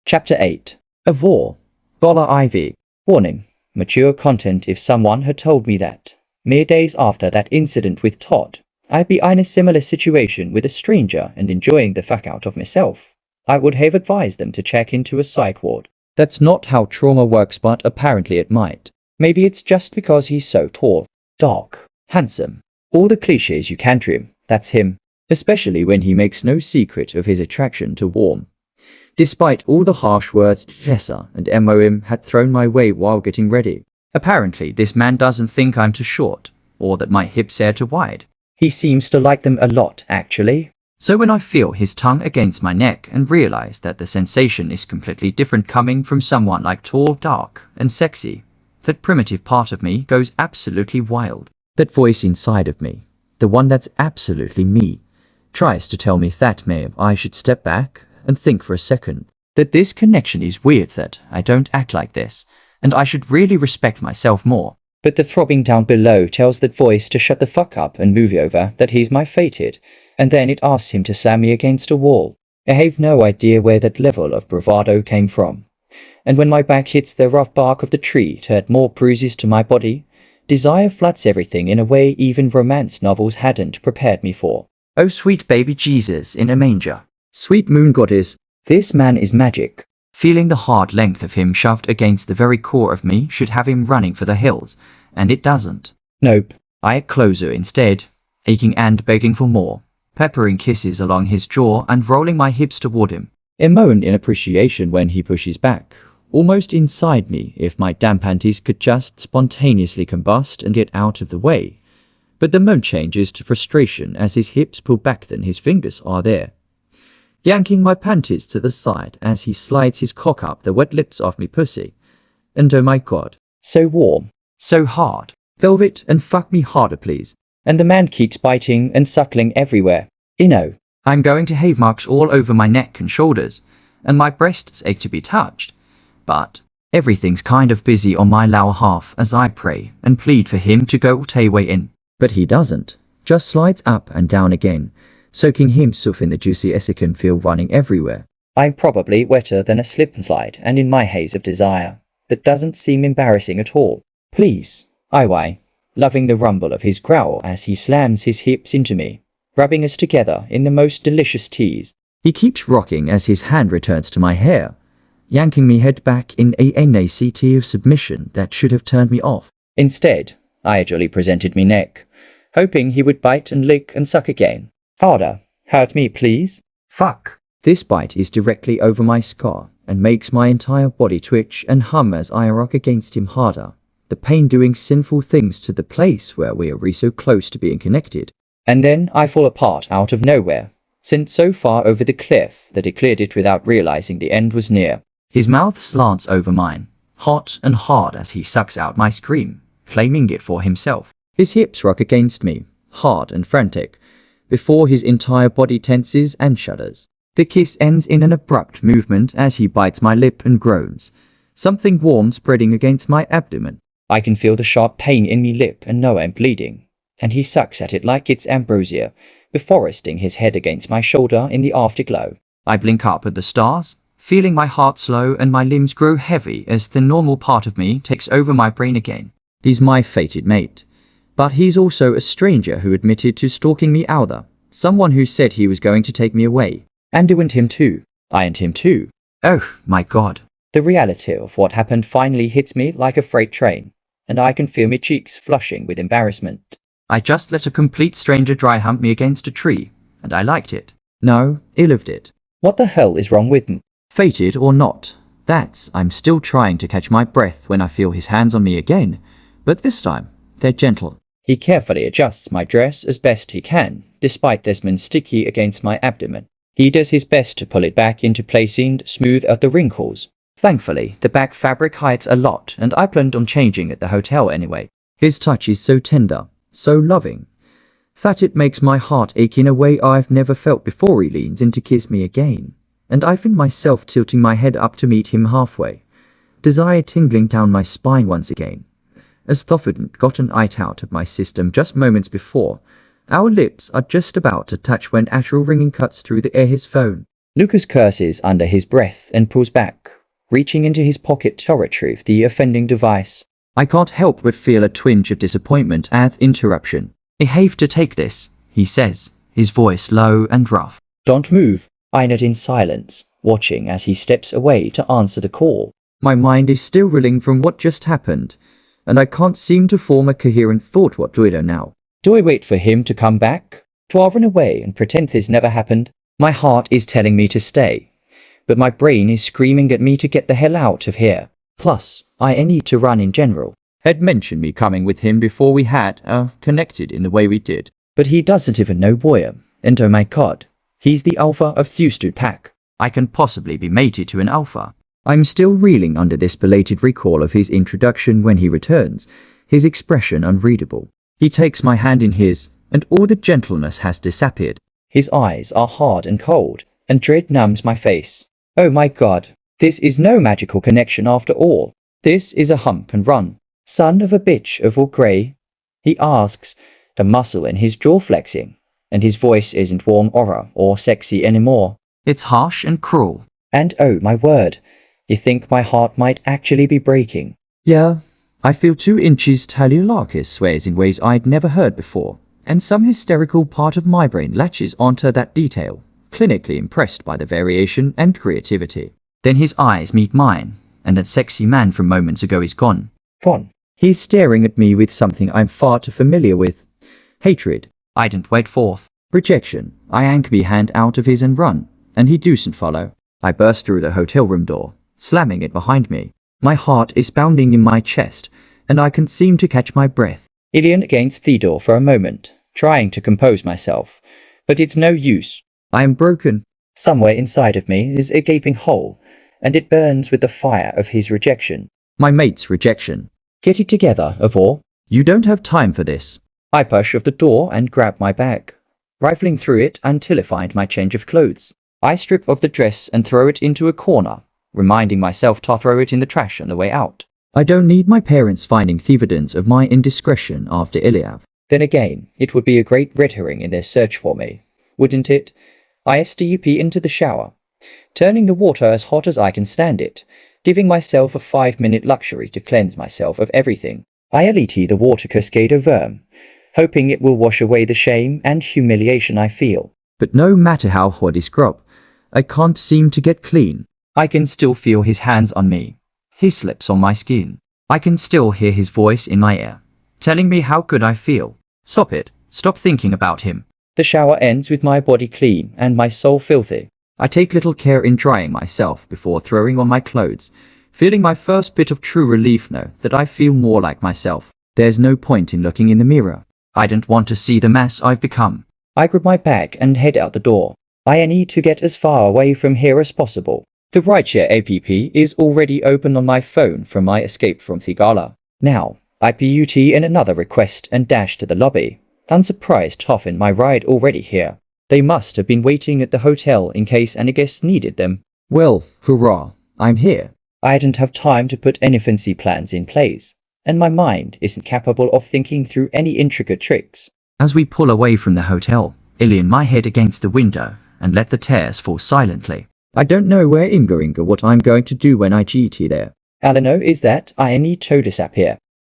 Chapter 8. Of War. Gala IV. Warning. Mature content. If someone had told me that, mere days after that incident with Todd, I'd be in a similar situation with a stranger and enjoying the fuck out of myself, I would have advised them to check into a psych ward. That's not how trauma works, but apparently it might. Maybe it's just because he's so tall, dark, handsome. All the cliches you can trim, that's him. Especially when he makes no secret of his attraction to warm. Despite all the harsh words Jessa and MOM had thrown my way while getting ready. Apparently this man doesn't think I'm too short, or that my hips are too wide. He seems to like them a lot, actually. So when I feel his tongue against my neck and realize that the sensation is completely different coming from someone like tall, dark, and sexy, that primitive part of me goes absolutely wild. That voice inside of me, the one that's absolutely me, tries to tell me that maybe I should step back and think for a second. That this connection is weird, that I don't act like this, and I should really respect myself more. But the throbbing down below tells that voice to shut the fuck up and move over, that he's my fated, and then it asks him to slam me against a wall. I have no idea where that level of bravado came from. And when my back hits the rough bark of the tree to add more bruises to my body, desire floods everything in a way even romance novels hadn't prepared me for. Oh sweet baby Jesus in a manger. Sweet moon goddess, this man is magic. Feeling the hard length of him shoved against the very core of me should have him running for the hills, and it doesn't. Nope, I get closer instead, aching and begging for more, peppering kisses along his jaw and rolling my hips toward him. I moan in appreciation when he pushes back, almost inside me if my damn panties could just spontaneously combust and get out of the way. But the moan changes to frustration as his hips pull back, then his fingers are there, yanking my panties to the side as he slides his cock up the wet lips of me pussy. And oh my god, so warm, so hard. Velvet and fuck me harder please. And the man keeps biting and suckling everywhere. I'm going to have marks all over my neck and shoulders, and my breasts ache to be touched. But everything's kind of busy on my lower half as I pray and plead for him to go way in. But he doesn't, just slides up and down again, soaking himself in the juicy Essican feel running everywhere. I'm probably wetter than a slip and slide, and in my haze of desire, that doesn't seem embarrassing at all. Please, I why, loving the rumble of his growl as he slams his hips into me, rubbing us together in the most delicious tease. He keeps rocking as his hand returns to my hair, yanking me head back in a NACT of submission that should have turned me off. Instead, I agilely presented me neck, hoping he would bite and lick and suck again. Harder. Hurt me, please. Fuck. This bite is directly over my scar and makes my entire body twitch and hum as I rock against him harder, the pain doing sinful things to the place where we are so close to being connected. And then I fall apart out of nowhere, sent so far over the cliff that he cleared it without realizing the end was near. His mouth slants over mine, hot and hard as he sucks out my scream, claiming it for himself. His hips rock against me, hard and frantic, before his entire body tenses and shudders. The kiss ends in an abrupt movement as he bites my lip and groans, something warm spreading against my abdomen. I can feel the sharp pain in me lip and know I'm bleeding, and he sucks at it like it's ambrosia, before resting his head against my shoulder in the afterglow. I blink up at the stars, feeling my heart slow and my limbs grow heavy as the normal part of me takes over my brain again. He's my fated mate. But he's also a stranger who admitted to stalking me outher, someone who said he was going to take me away. And I and him too. I and him too. Oh my god. The reality of what happened finally hits me like a freight train, and I can feel my cheeks flushing with embarrassment. I just let a complete stranger dry hump me against a tree, and I liked it. No, I loved it. What the hell is wrong with me? Fated or not, I'm still trying to catch my breath when I feel his hands on me again, but this time, they're gentle. He carefully adjusts my dress as best he can, despite Desmond's sticky against my abdomen. He does his best to pull it back into place and smooth out the wrinkles. Thankfully, the back fabric hides a lot, and I planned on changing at the hotel anyway. His touch is so tender, so loving, that it makes my heart ache in a way I've never felt before. He leans in to kiss me again, and I find myself tilting my head up to meet him halfway, desire tingling down my spine once again. As thought had gotten it out of my system just moments before, our lips are just about to touch when actual ringing cuts through the air. His phone. Lucas curses under his breath and pulls back, reaching into his pocket to retrieve the offending device. I can't help but feel a twinge of disappointment at the interruption. I have to take this, he says, his voice low and rough. Don't move. I nod in silence, watching as he steps away to answer the call. My mind is still reeling from what just happened, and I can't seem to form a coherent thought. What do I do now? Do I wait for him to come back? Do I run away and pretend this never happened? My heart is telling me to stay, but my brain is screaming at me to get the hell out of here. Plus, I need to run in general. Had mentioned me coming with him before we had connected in the way we did. But he doesn't even know Boyer, and oh my god, he's the alpha of Thewstud pack. I can possibly be mated to an alpha. I'm still reeling under this belated recall of his introduction when he returns, his expression unreadable. He takes my hand in his, and all the gentleness has disappeared. His eyes are hard and cold, and dread numbs my face. Oh my god, this is no magical connection after all. This is a hump and run. Son of a bitch of Ava Grey? He asks, the muscle in his jaw flexing, and his voice isn't warm aura or sexy anymore. It's harsh and cruel. And oh my word, you think my heart might actually be breaking. Yeah, I feel 2 inches Taliolacus sways in ways I'd never heard before, and some hysterical part of my brain latches onto that detail, clinically impressed by the variation and creativity. Then his eyes meet mine, and that sexy man from moments ago is gone. Gone. He's staring at me with something I'm far too familiar with. Hatred. I didn't wait forth. Rejection. I yank me hand out of his and run, and he doesn't follow. I burst through the hotel room door, slamming it behind me. My heart is pounding in my chest, and I can't seem to catch my breath. I lean against the door for a moment, trying to compose myself, but it's no use. I am broken. Somewhere inside of me is a gaping hole, and it burns with the fire of his rejection. My mate's rejection. Get it together, Ava. You don't have time for this. I push off the door and grab my bag, rifling through it until I find my change of clothes. I strip off the dress and throw it into a corner, reminding myself to throw it in the trash on the way out. I don't need my parents finding the evidence of my indiscretion after Iliav. Then again, it would be a great red herring in their search for me, wouldn't it? I step into the shower, turning the water as hot as I can stand it, giving myself a 5-minute luxury to cleanse myself of everything. I elite the water cascade of worm, hoping it will wash away the shame and humiliation I feel. But no matter how hard I scrub, I can't seem to get clean. I can still feel his hands on me, his lips on my skin. I can still hear his voice in my ear, telling me how good I feel. Stop it. Stop thinking about him. The shower ends with my body clean and my soul filthy. I take little care in drying myself before throwing on my clothes, feeling my first bit of true relief now that I feel more like myself. There's no point in looking in the mirror. I don't want to see the mess I've become. I grab my bag and head out the door. I need to get as far away from here as possible. The rideshare app is already open on my phone from my escape from the gala. Now, I put in another request and dash to the lobby, unsurprised to find my ride already here. They must have been waiting at the hotel in case any guests needed them. Well, hurrah, I'm here. I didn't have time to put any fancy plans in place, and my mind isn't capable of thinking through any intricate tricks. As we pull away from the hotel, I lean my head against the window and let the tears fall silently. I don't know where I'm going or what I'm going to do when I get there. All I know is that I need to disappear.